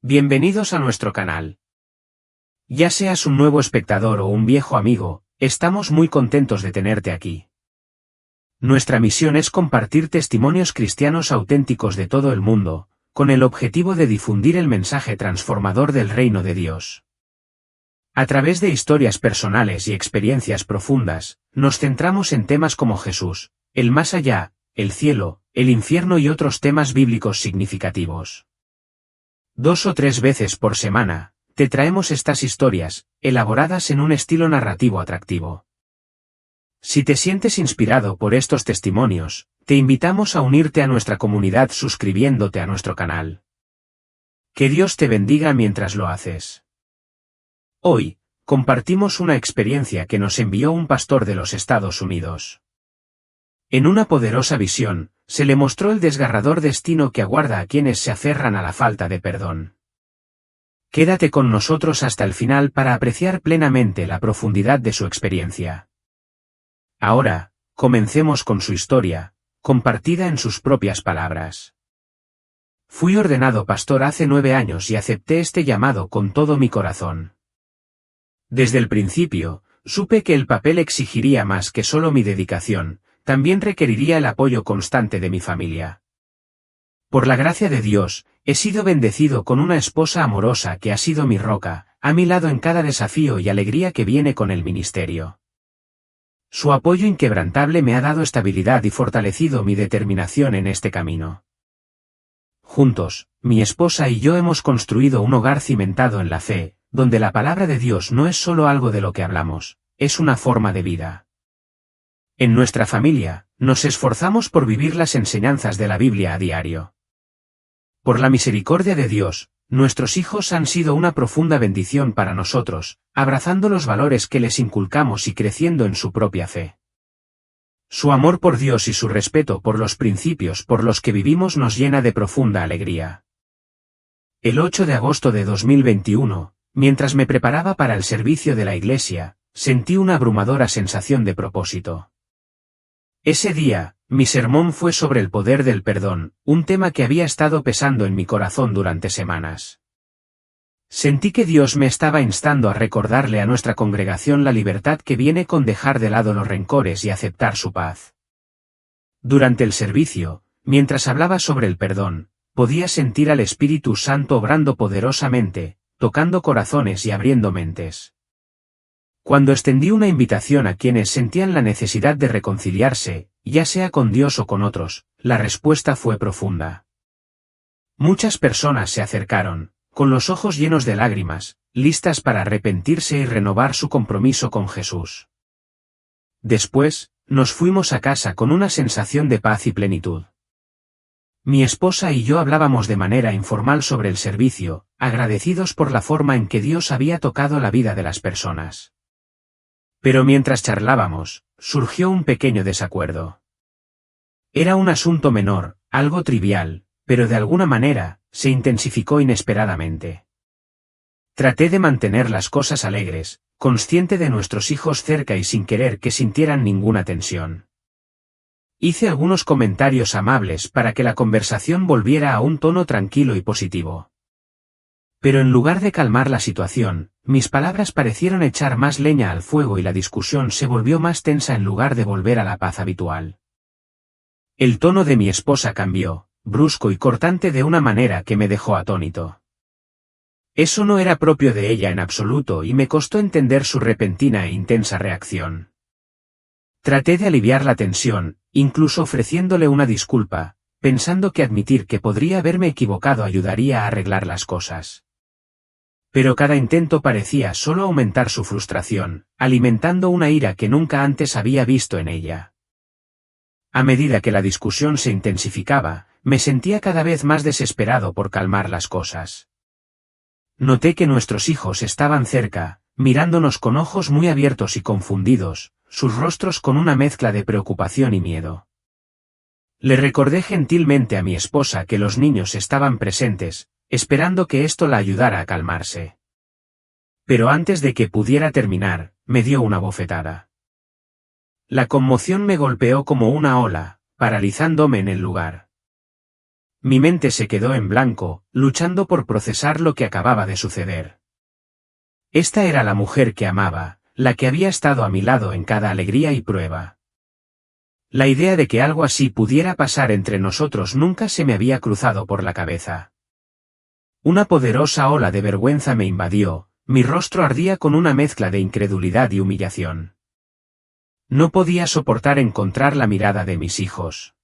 Bienvenidos a nuestro canal. Ya seas un nuevo espectador o un viejo amigo, estamos muy contentos de tenerte aquí. Nuestra misión es compartir testimonios cristianos auténticos de todo el mundo, con el objetivo de difundir el mensaje transformador del reino de Dios. A través de historias personales y experiencias profundas, nos centramos en temas como Jesús, el más allá, el cielo, el infierno y otros temas bíblicos significativos. 2 o 3 veces por semana, te traemos estas historias, elaboradas en un estilo narrativo atractivo. Si te sientes inspirado por estos testimonios, te invitamos a unirte a nuestra comunidad suscribiéndote a nuestro canal. Que Dios te bendiga mientras lo haces. Hoy, compartimos una experiencia que nos envió un pastor de los Estados Unidos. En una poderosa visión, se le mostró el desgarrador destino que aguarda a quienes se aferran a la falta de perdón. Quédate con nosotros hasta el final para apreciar plenamente la profundidad de su experiencia. Ahora, comencemos con su historia, compartida en sus propias palabras. Fui ordenado pastor hace 9 años y acepté este llamado con todo mi corazón. Desde el principio, supe que el papel exigiría más que solo mi dedicación, también requeriría el apoyo constante de mi familia. Por la gracia de Dios, he sido bendecido con una esposa amorosa que ha sido mi roca, a mi lado en cada desafío y alegría que viene con el ministerio. Su apoyo inquebrantable me ha dado estabilidad y fortalecido mi determinación en este camino. Juntos, mi esposa y yo hemos construido un hogar cimentado en la fe, donde la palabra de Dios no es solo algo de lo que hablamos, es una forma de vida. En nuestra familia, nos esforzamos por vivir las enseñanzas de la Biblia a diario. Por la misericordia de Dios, nuestros hijos han sido una profunda bendición para nosotros, abrazando los valores que les inculcamos y creciendo en su propia fe. Su amor por Dios y su respeto por los principios por los que vivimos nos llena de profunda alegría. El 8 de agosto de 2021, mientras me preparaba para el servicio de la iglesia, sentí una abrumadora sensación de propósito. Ese día, mi sermón fue sobre el poder del perdón, un tema que había estado pesando en mi corazón durante semanas. Sentí que Dios me estaba instando a recordarle a nuestra congregación la libertad que viene con dejar de lado los rencores y aceptar su paz. Durante el servicio, mientras hablaba sobre el perdón, podía sentir al Espíritu Santo obrando poderosamente, tocando corazones y abriendo mentes. Cuando extendí una invitación a quienes sentían la necesidad de reconciliarse, ya sea con Dios o con otros, la respuesta fue profunda. Muchas personas se acercaron, con los ojos llenos de lágrimas, listas para arrepentirse y renovar su compromiso con Jesús. Después, nos fuimos a casa con una sensación de paz y plenitud. Mi esposa y yo hablábamos de manera informal sobre el servicio, agradecidos por la forma en que Dios había tocado la vida de las personas. Pero mientras charlábamos, surgió un pequeño desacuerdo. Era un asunto menor, algo trivial, pero de alguna manera, se intensificó inesperadamente. Traté de mantener las cosas alegres, consciente de nuestros hijos cerca y sin querer que sintieran ninguna tensión. Hice algunos comentarios amables para que la conversación volviera a un tono tranquilo y positivo. Pero en lugar de calmar la situación, mis palabras parecieron echar más leña al fuego y la discusión se volvió más tensa en lugar de volver a la paz habitual. El tono de mi esposa cambió, brusco y cortante de una manera que me dejó atónito. Eso no era propio de ella en absoluto y me costó entender su repentina e intensa reacción. Traté de aliviar la tensión, incluso ofreciéndole una disculpa, pensando que admitir que podría haberme equivocado ayudaría a arreglar las cosas. Pero cada intento parecía solo aumentar su frustración, alimentando una ira que nunca antes había visto en ella. A medida que la discusión se intensificaba, me sentía cada vez más desesperado por calmar las cosas. Noté que nuestros hijos estaban cerca, mirándonos con ojos muy abiertos y confundidos, sus rostros con una mezcla de preocupación y miedo. Le recordé gentilmente a mi esposa que los niños estaban presentes, esperando que esto la ayudara a calmarse. Pero antes de que pudiera terminar, me dio una bofetada. La conmoción me golpeó como una ola, paralizándome en el lugar. Mi mente se quedó en blanco, luchando por procesar lo que acababa de suceder. Esta era la mujer que amaba, la que había estado a mi lado en cada alegría y prueba. La idea de que algo así pudiera pasar entre nosotros nunca se me había cruzado por la cabeza. Una poderosa ola de vergüenza me invadió, mi rostro ardía con una mezcla de incredulidad y humillación. No podía soportar encontrar la mirada de mis hijos.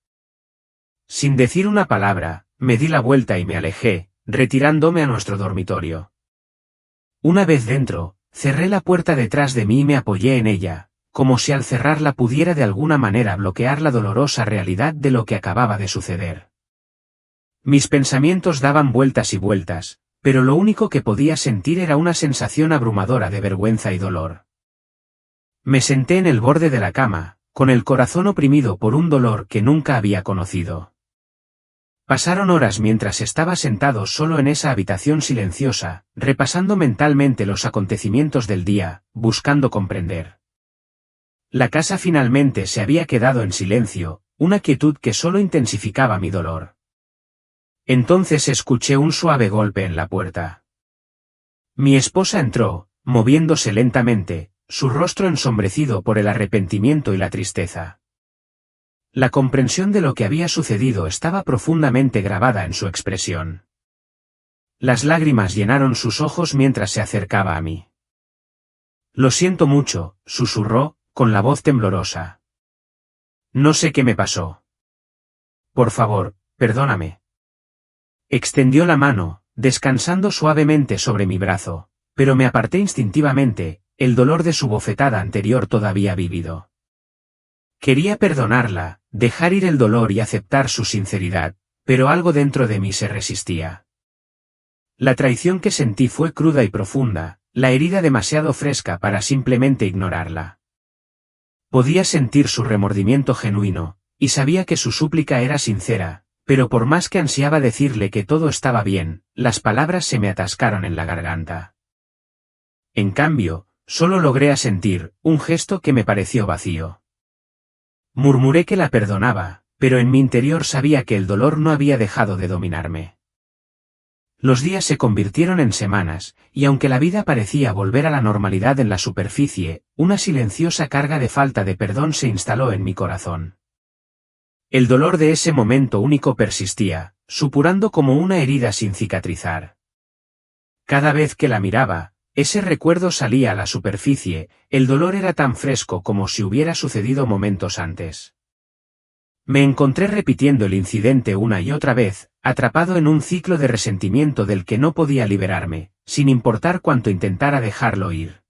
Sin decir una palabra, me di la vuelta y me alejé, retirándome a nuestro dormitorio. Una vez dentro, cerré la puerta detrás de mí y me apoyé en ella, como si al cerrarla pudiera de alguna manera bloquear la dolorosa realidad de lo que acababa de suceder. Mis pensamientos daban vueltas y vueltas, pero lo único que podía sentir era una sensación abrumadora de vergüenza y dolor. Me senté en el borde de la cama, con el corazón oprimido por un dolor que nunca había conocido. Pasaron horas mientras estaba sentado solo en esa habitación silenciosa, repasando mentalmente los acontecimientos del día, buscando comprender. La casa finalmente se había quedado en silencio, una quietud que solo intensificaba mi dolor. Entonces escuché un suave golpe en la puerta. Mi esposa entró, moviéndose lentamente, su rostro ensombrecido por el arrepentimiento y la tristeza. La comprensión de lo que había sucedido estaba profundamente grabada en su expresión. Las lágrimas llenaron sus ojos mientras se acercaba a mí. «Lo siento mucho», susurró, con la voz temblorosa. «No sé qué me pasó. Por favor, perdóname». Extendió la mano, descansando suavemente sobre mi brazo, pero me aparté instintivamente, el dolor de su bofetada anterior todavía vívido. Quería perdonarla, dejar ir el dolor y aceptar su sinceridad, pero algo dentro de mí se resistía. La traición que sentí fue cruda y profunda, la herida demasiado fresca para simplemente ignorarla. Podía sentir su remordimiento genuino, y sabía que su súplica era sincera, pero por más que ansiaba decirle que todo estaba bien, las palabras se me atascaron en la garganta. En cambio, solo logré asentir, un gesto que me pareció vacío. Murmuré que la perdonaba, pero en mi interior sabía que el dolor no había dejado de dominarme. Los días se convirtieron en semanas, y aunque la vida parecía volver a la normalidad en la superficie, una silenciosa carga de falta de perdón se instaló en mi corazón. El dolor de ese momento único persistía, supurando como una herida sin cicatrizar. Cada vez que la miraba, ese recuerdo salía a la superficie, el dolor era tan fresco como si hubiera sucedido momentos antes. Me encontré repitiendo el incidente una y otra vez, atrapado en un ciclo de resentimiento del que no podía liberarme, sin importar cuánto intentara dejarlo ir.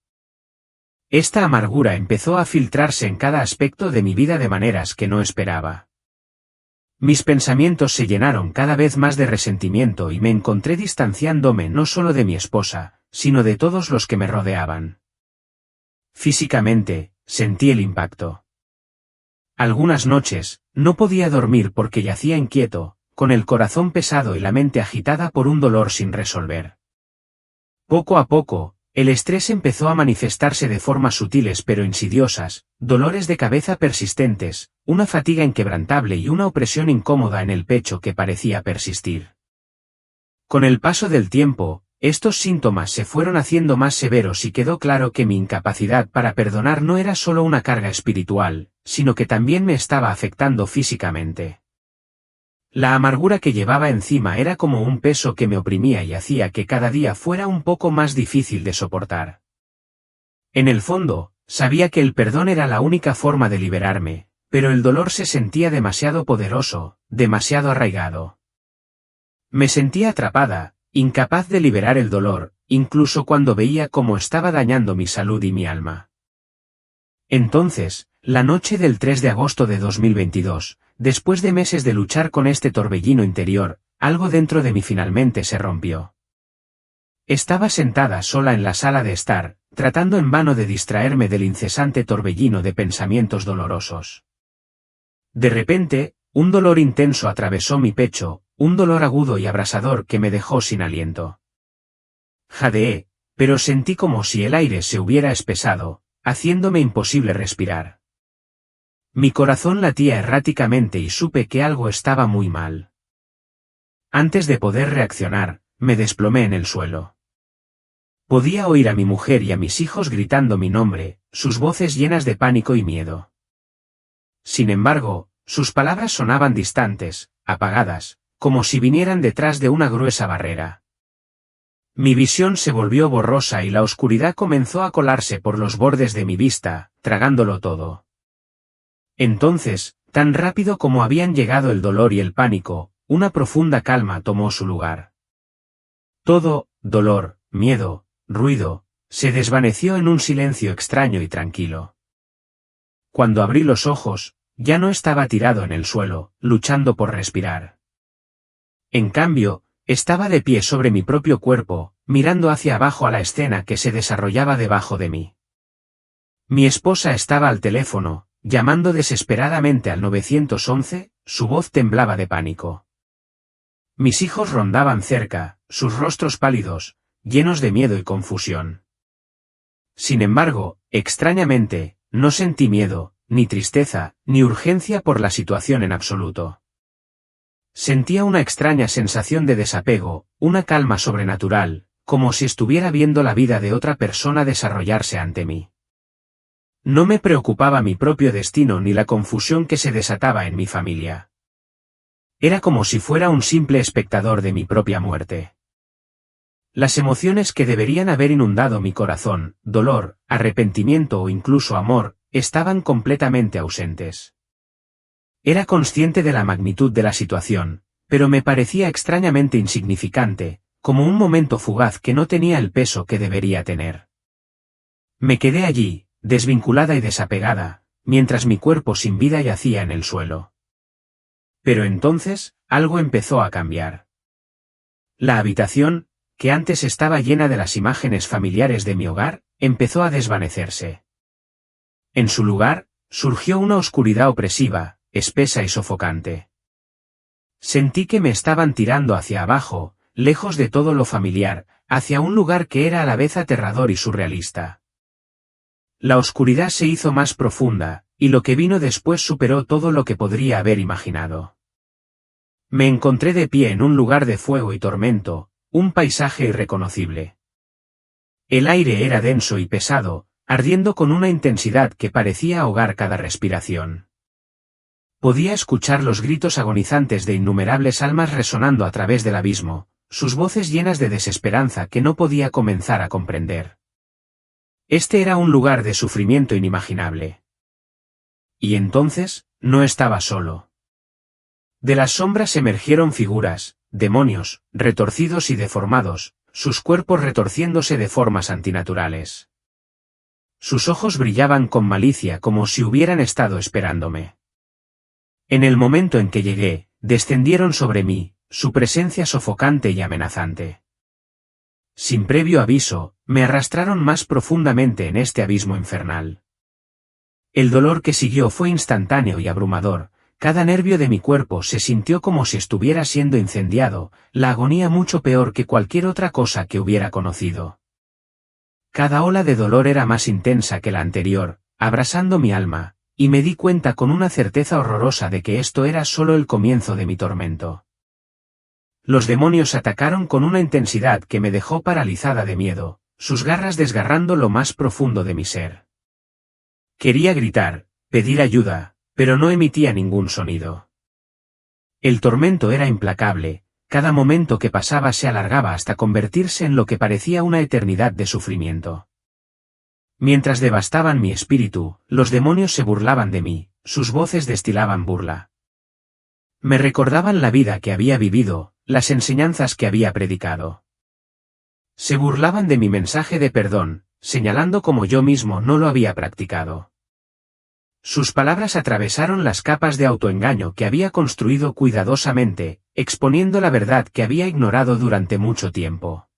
Esta amargura empezó a filtrarse en cada aspecto de mi vida de maneras que no esperaba. Mis pensamientos se llenaron cada vez más de resentimiento y me encontré distanciándome no solo de mi esposa, sino de todos los que me rodeaban. Físicamente, sentí el impacto. Algunas noches, no podía dormir porque yacía inquieto, con el corazón pesado y la mente agitada por un dolor sin resolver. Poco a poco, el estrés empezó a manifestarse de formas sutiles pero insidiosas, dolores de cabeza persistentes, una fatiga inquebrantable y una opresión incómoda en el pecho que parecía persistir. Con el paso del tiempo, estos síntomas se fueron haciendo más severos y quedó claro que mi incapacidad para perdonar no era solo una carga espiritual, sino que también me estaba afectando físicamente. La amargura que llevaba encima era como un peso que me oprimía y hacía que cada día fuera un poco más difícil de soportar. En el fondo, sabía que el perdón era la única forma de liberarme, pero el dolor se sentía demasiado poderoso, demasiado arraigado. Me sentía atrapada, incapaz de liberar el dolor, incluso cuando veía cómo estaba dañando mi salud y mi alma. Entonces, la noche del 3 de agosto de 2022, después de meses de luchar con este torbellino interior, algo dentro de mí finalmente se rompió. Estaba sentada sola en la sala de estar, tratando en vano de distraerme del incesante torbellino de pensamientos dolorosos. De repente, un dolor intenso atravesó mi pecho, un dolor agudo y abrasador que me dejó sin aliento. Jadeé, pero sentí como si el aire se hubiera espesado, haciéndome imposible respirar. Mi corazón latía erráticamente y supe que algo estaba muy mal. Antes de poder reaccionar, me desplomé en el suelo. Podía oír a mi mujer y a mis hijos gritando mi nombre, sus voces llenas de pánico y miedo. Sin embargo, sus palabras sonaban distantes, apagadas, como si vinieran detrás de una gruesa barrera. Mi visión se volvió borrosa y la oscuridad comenzó a colarse por los bordes de mi vista, tragándolo todo. Entonces, tan rápido como habían llegado el dolor y el pánico, una profunda calma tomó su lugar. Todo, dolor, miedo, ruido, se desvaneció en un silencio extraño y tranquilo. Cuando abrí los ojos, ya no estaba tirado en el suelo, luchando por respirar. En cambio, estaba de pie sobre mi propio cuerpo, mirando hacia abajo a la escena que se desarrollaba debajo de mí. Mi esposa estaba al teléfono, llamando desesperadamente al 911, su voz temblaba de pánico. Mis hijos rondaban cerca, sus rostros pálidos, llenos de miedo y confusión. Sin embargo, extrañamente, no sentí miedo, ni tristeza, ni urgencia por la situación en absoluto. Sentía una extraña sensación de desapego, una calma sobrenatural, como si estuviera viendo la vida de otra persona desarrollarse ante mí. No me preocupaba mi propio destino ni la confusión que se desataba en mi familia. Era como si fuera un simple espectador de mi propia muerte. Las emociones que deberían haber inundado mi corazón, dolor, arrepentimiento o incluso amor, estaban completamente ausentes. Era consciente de la magnitud de la situación, pero me parecía extrañamente insignificante, como un momento fugaz que no tenía el peso que debería tener. Me quedé allí, desvinculada y desapegada, mientras mi cuerpo sin vida yacía en el suelo. Pero entonces, algo empezó a cambiar. La habitación, que antes estaba llena de las imágenes familiares de mi hogar, empezó a desvanecerse. En su lugar, surgió una oscuridad opresiva, espesa y sofocante. Sentí que me estaban tirando hacia abajo, lejos de todo lo familiar, hacia un lugar que era a la vez aterrador y surrealista. La oscuridad se hizo más profunda, y lo que vino después superó todo lo que podría haber imaginado. Me encontré de pie en un lugar de fuego y tormento, un paisaje irreconocible. El aire era denso y pesado, ardiendo con una intensidad que parecía ahogar cada respiración. Podía escuchar los gritos agonizantes de innumerables almas resonando a través del abismo, sus voces llenas de desesperanza que no podía comenzar a comprender. Este era un lugar de sufrimiento inimaginable. Y entonces, no estaba solo. De las sombras emergieron figuras, demonios, retorcidos y deformados, sus cuerpos retorciéndose de formas antinaturales. Sus ojos brillaban con malicia como si hubieran estado esperándome. En el momento en que llegué, descendieron sobre mí, su presencia sofocante y amenazante. Sin previo aviso, me arrastraron más profundamente en este abismo infernal. El dolor que siguió fue instantáneo y abrumador, cada nervio de mi cuerpo se sintió como si estuviera siendo incendiado, la agonía mucho peor que cualquier otra cosa que hubiera conocido. Cada ola de dolor era más intensa que la anterior, abrasando mi alma, y me di cuenta con una certeza horrorosa de que esto era solo el comienzo de mi tormento. Los demonios atacaron con una intensidad que me dejó paralizada de miedo, sus garras desgarrando lo más profundo de mi ser. Quería gritar, pedir ayuda, pero no emitía ningún sonido. El tormento era implacable, cada momento que pasaba se alargaba hasta convertirse en lo que parecía una eternidad de sufrimiento. Mientras devastaban mi espíritu, los demonios se burlaban de mí, sus voces destilaban burla. Me recordaban la vida que había vivido, las enseñanzas que había predicado. Se burlaban de mi mensaje de perdón, señalando cómo yo mismo no lo había practicado. Sus palabras atravesaron las capas de autoengaño que había construido cuidadosamente, exponiendo la verdad que había ignorado durante mucho tiempo.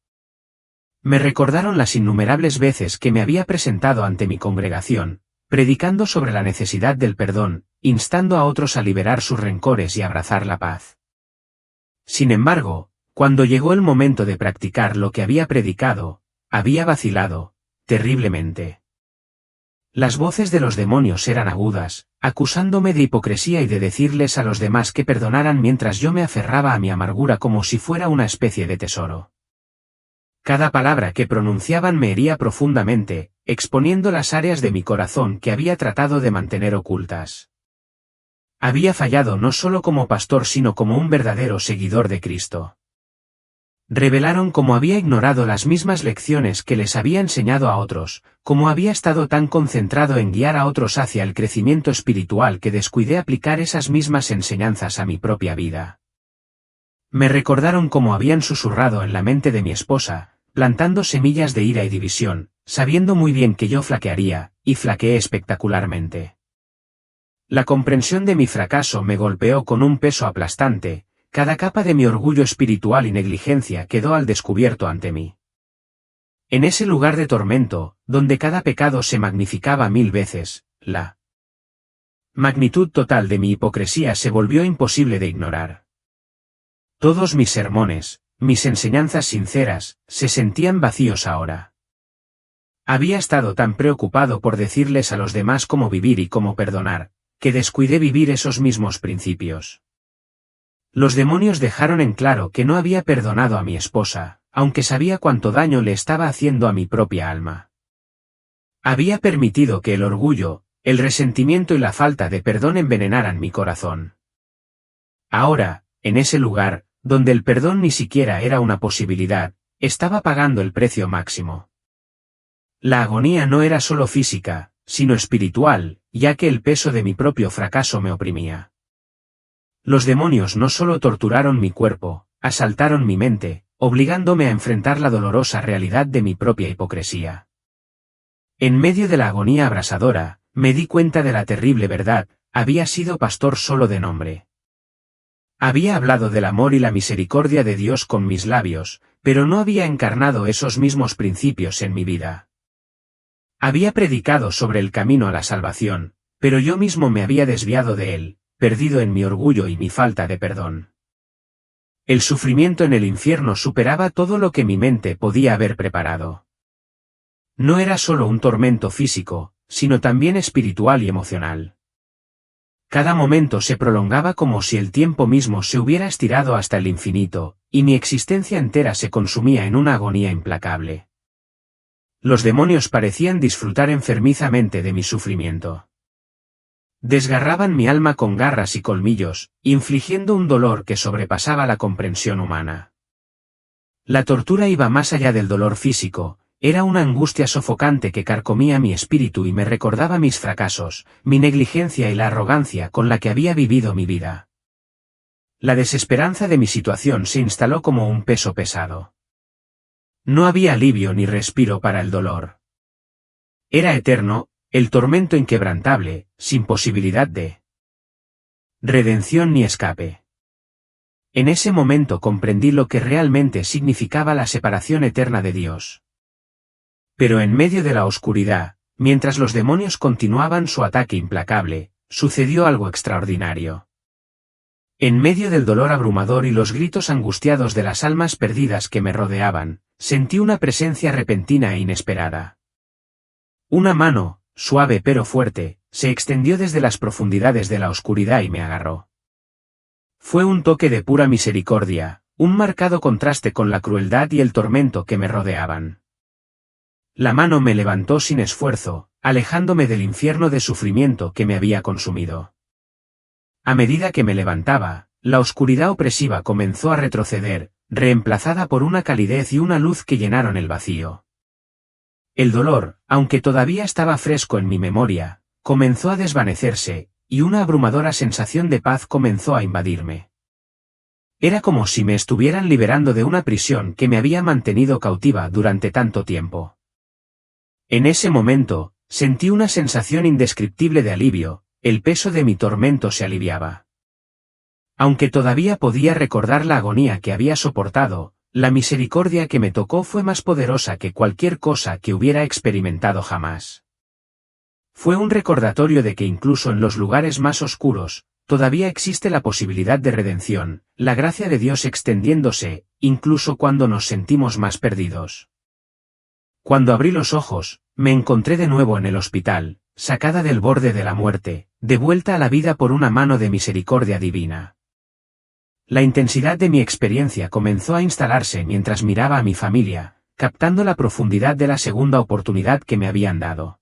Me recordaron las innumerables veces que me había presentado ante mi congregación, predicando sobre la necesidad del perdón, instando a otros a liberar sus rencores y abrazar la paz. Sin embargo, cuando llegó el momento de practicar lo que había predicado, había vacilado, terriblemente. Las voces de los demonios eran agudas, acusándome de hipocresía y de decirles a los demás que perdonaran mientras yo me aferraba a mi amargura como si fuera una especie de tesoro. Cada palabra que pronunciaban me hería profundamente, exponiendo las áreas de mi corazón que había tratado de mantener ocultas. Había fallado no solo como pastor sino como un verdadero seguidor de Cristo. Revelaron cómo había ignorado las mismas lecciones que les había enseñado a otros, cómo había estado tan concentrado en guiar a otros hacia el crecimiento espiritual que descuidé aplicar esas mismas enseñanzas a mi propia vida. Me recordaron cómo habían susurrado en la mente de mi esposa, plantando semillas de ira y división, sabiendo muy bien que yo flaquearía, y flaqueé espectacularmente. La comprensión de mi fracaso me golpeó con un peso aplastante. Cada capa de mi orgullo espiritual y negligencia quedó al descubierto ante mí. En ese lugar de tormento, donde cada pecado se magnificaba 1000 veces, la magnitud total de mi hipocresía se volvió imposible de ignorar. Todos mis sermones, mis enseñanzas sinceras, se sentían vacíos ahora. Había estado tan preocupado por decirles a los demás cómo vivir y cómo perdonar, que descuidé vivir esos mismos principios. Los demonios dejaron en claro que no había perdonado a mi esposa, aunque sabía cuánto daño le estaba haciendo a mi propia alma. Había permitido que el orgullo, el resentimiento y la falta de perdón envenenaran mi corazón. Ahora, en ese lugar, donde el perdón ni siquiera era una posibilidad, estaba pagando el precio máximo. La agonía no era solo física, sino espiritual, ya que el peso de mi propio fracaso me oprimía. Los demonios no solo torturaron mi cuerpo, asaltaron mi mente, obligándome a enfrentar la dolorosa realidad de mi propia hipocresía. En medio de la agonía abrasadora, me di cuenta de la terrible verdad: había sido pastor solo de nombre. Había hablado del amor y la misericordia de Dios con mis labios, pero no había encarnado esos mismos principios en mi vida. Había predicado sobre el camino a la salvación, pero yo mismo me había desviado de él, perdido en mi orgullo y mi falta de perdón. El sufrimiento en el infierno superaba todo lo que mi mente podía haber preparado. No era solo un tormento físico, sino también espiritual y emocional. Cada momento se prolongaba como si el tiempo mismo se hubiera estirado hasta el infinito, y mi existencia entera se consumía en una agonía implacable. Los demonios parecían disfrutar enfermizamente de mi sufrimiento. Desgarraban mi alma con garras y colmillos, infligiendo un dolor que sobrepasaba la comprensión humana. La tortura iba más allá del dolor físico, era una angustia sofocante que carcomía mi espíritu y me recordaba mis fracasos, mi negligencia y la arrogancia con la que había vivido mi vida. La desesperanza de mi situación se instaló como un peso pesado. No había alivio ni respiro para el dolor. Era eterno, el tormento inquebrantable, sin posibilidad de redención ni escape. En ese momento comprendí lo que realmente significaba la separación eterna de Dios. Pero en medio de la oscuridad, mientras los demonios continuaban su ataque implacable, sucedió algo extraordinario. En medio del dolor abrumador y los gritos angustiados de las almas perdidas que me rodeaban, sentí una presencia repentina e inesperada. Una mano, suave pero fuerte, se extendió desde las profundidades de la oscuridad y me agarró. Fue un toque de pura misericordia, un marcado contraste con la crueldad y el tormento que me rodeaban. La mano me levantó sin esfuerzo, alejándome del infierno de sufrimiento que me había consumido. A medida que me levantaba, la oscuridad opresiva comenzó a retroceder, reemplazada por una calidez y una luz que llenaron el vacío. El dolor, aunque todavía estaba fresco en mi memoria, comenzó a desvanecerse, y una abrumadora sensación de paz comenzó a invadirme. Era como si me estuvieran liberando de una prisión que me había mantenido cautiva durante tanto tiempo. En ese momento, sentí una sensación indescriptible de alivio, el peso de mi tormento se aliviaba. Aunque todavía podía recordar la agonía que había soportado, la misericordia que me tocó fue más poderosa que cualquier cosa que hubiera experimentado jamás. Fue un recordatorio de que incluso en los lugares más oscuros, todavía existe la posibilidad de redención, la gracia de Dios extendiéndose, incluso cuando nos sentimos más perdidos. Cuando abrí los ojos, me encontré de nuevo en el hospital, sacada del borde de la muerte, devuelta a la vida por una mano de misericordia divina. La intensidad de mi experiencia comenzó a instalarse mientras miraba a mi familia, captando la profundidad de la segunda oportunidad que me habían dado.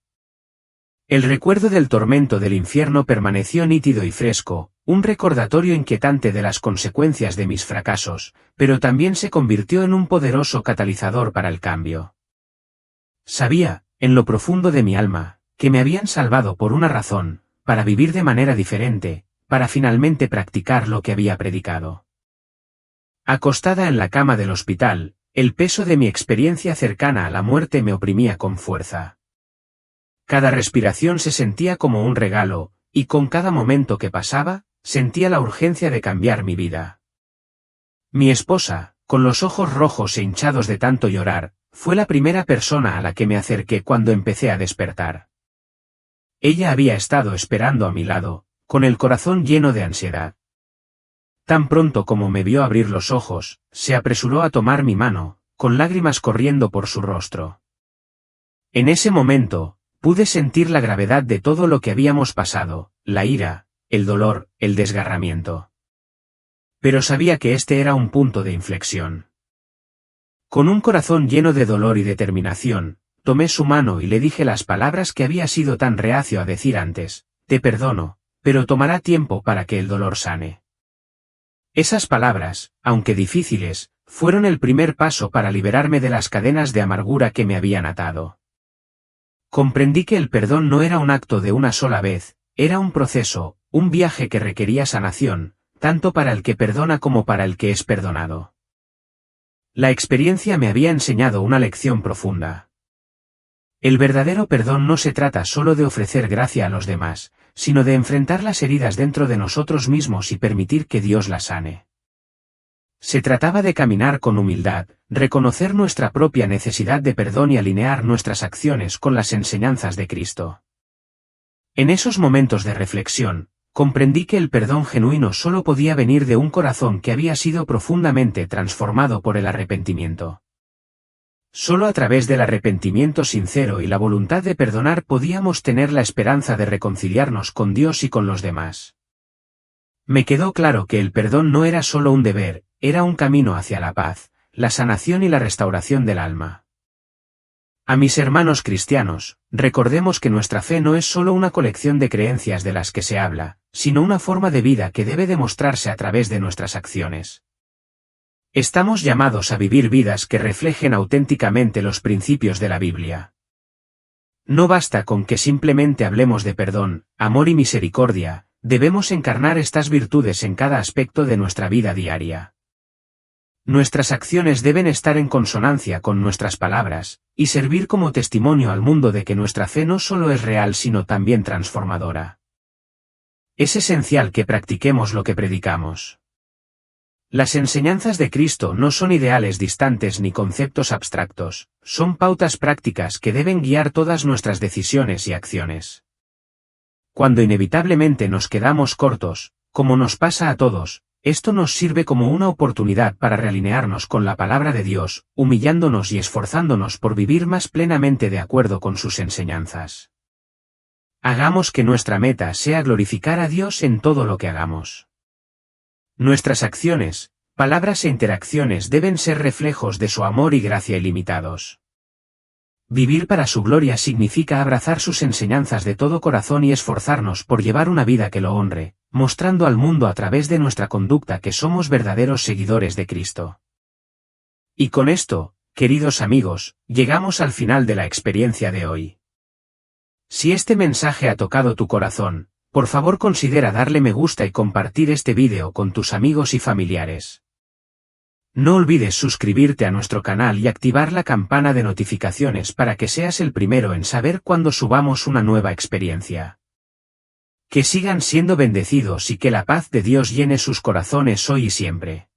El recuerdo del tormento del infierno permaneció nítido y fresco, un recordatorio inquietante de las consecuencias de mis fracasos, pero también se convirtió en un poderoso catalizador para el cambio. Sabía, en lo profundo de mi alma, que me habían salvado por una razón, para vivir de manera diferente, para finalmente practicar lo que había predicado. Acostada en la cama del hospital, el peso de mi experiencia cercana a la muerte me oprimía con fuerza. Cada respiración se sentía como un regalo, y con cada momento que pasaba, sentía la urgencia de cambiar mi vida. Mi esposa, con los ojos rojos e hinchados de tanto llorar, fue la primera persona a la que me acerqué cuando empecé a despertar. Ella había estado esperando a mi lado, con el corazón lleno de ansiedad. Tan pronto como me vio abrir los ojos, se apresuró a tomar mi mano, con lágrimas corriendo por su rostro. En ese momento, pude sentir la gravedad de todo lo que habíamos pasado, la ira, el dolor, el desgarramiento. Pero sabía que este era un punto de inflexión. Con un corazón lleno de dolor y determinación, tomé su mano y le dije las palabras que había sido tan reacio a decir antes: te perdono, pero tomará tiempo para que el dolor sane. Esas palabras, aunque difíciles, fueron el primer paso para liberarme de las cadenas de amargura que me habían atado. Comprendí que el perdón no era un acto de una sola vez, era un proceso, un viaje que requería sanación, tanto para el que perdona como para el que es perdonado. La experiencia me había enseñado una lección profunda. El verdadero perdón no se trata solo de ofrecer gracia a los demás, sino de enfrentar las heridas dentro de nosotros mismos y permitir que Dios las sane. Se trataba de caminar con humildad, reconocer nuestra propia necesidad de perdón y alinear nuestras acciones con las enseñanzas de Cristo. En esos momentos de reflexión, comprendí que el perdón genuino solo podía venir de un corazón que había sido profundamente transformado por el arrepentimiento. Solo a través del arrepentimiento sincero y la voluntad de perdonar podíamos tener la esperanza de reconciliarnos con Dios y con los demás. Me quedó claro que el perdón no era solo un deber, era un camino hacia la paz, la sanación y la restauración del alma. A mis hermanos cristianos, recordemos que nuestra fe no es solo una colección de creencias de las que se habla, sino una forma de vida que debe demostrarse a través de nuestras acciones. Estamos llamados a vivir vidas que reflejen auténticamente los principios de la Biblia. No basta con que simplemente hablemos de perdón, amor y misericordia, debemos encarnar estas virtudes en cada aspecto de nuestra vida diaria. Nuestras acciones deben estar en consonancia con nuestras palabras, y servir como testimonio al mundo de que nuestra fe no solo es real sino también transformadora. Es esencial que practiquemos lo que predicamos. Las enseñanzas de Cristo no son ideales distantes ni conceptos abstractos, son pautas prácticas que deben guiar todas nuestras decisiones y acciones. Cuando inevitablemente nos quedamos cortos, como nos pasa a todos, esto nos sirve como una oportunidad para realinearnos con la palabra de Dios, humillándonos y esforzándonos por vivir más plenamente de acuerdo con sus enseñanzas. Hagamos que nuestra meta sea glorificar a Dios en todo lo que hagamos. Nuestras acciones, palabras e interacciones deben ser reflejos de su amor y gracia ilimitados. Vivir para su gloria significa abrazar sus enseñanzas de todo corazón y esforzarnos por llevar una vida que lo honre, mostrando al mundo a través de nuestra conducta que somos verdaderos seguidores de Cristo. Y con esto, queridos amigos, llegamos al final de la experiencia de hoy. Si este mensaje ha tocado tu corazón, por favor considera darle me gusta y compartir este vídeo con tus amigos y familiares. No olvides suscribirte a nuestro canal y activar la campana de notificaciones para que seas el primero en saber cuando subamos una nueva experiencia. Que sigan siendo bendecidos y que la paz de Dios llene sus corazones hoy y siempre.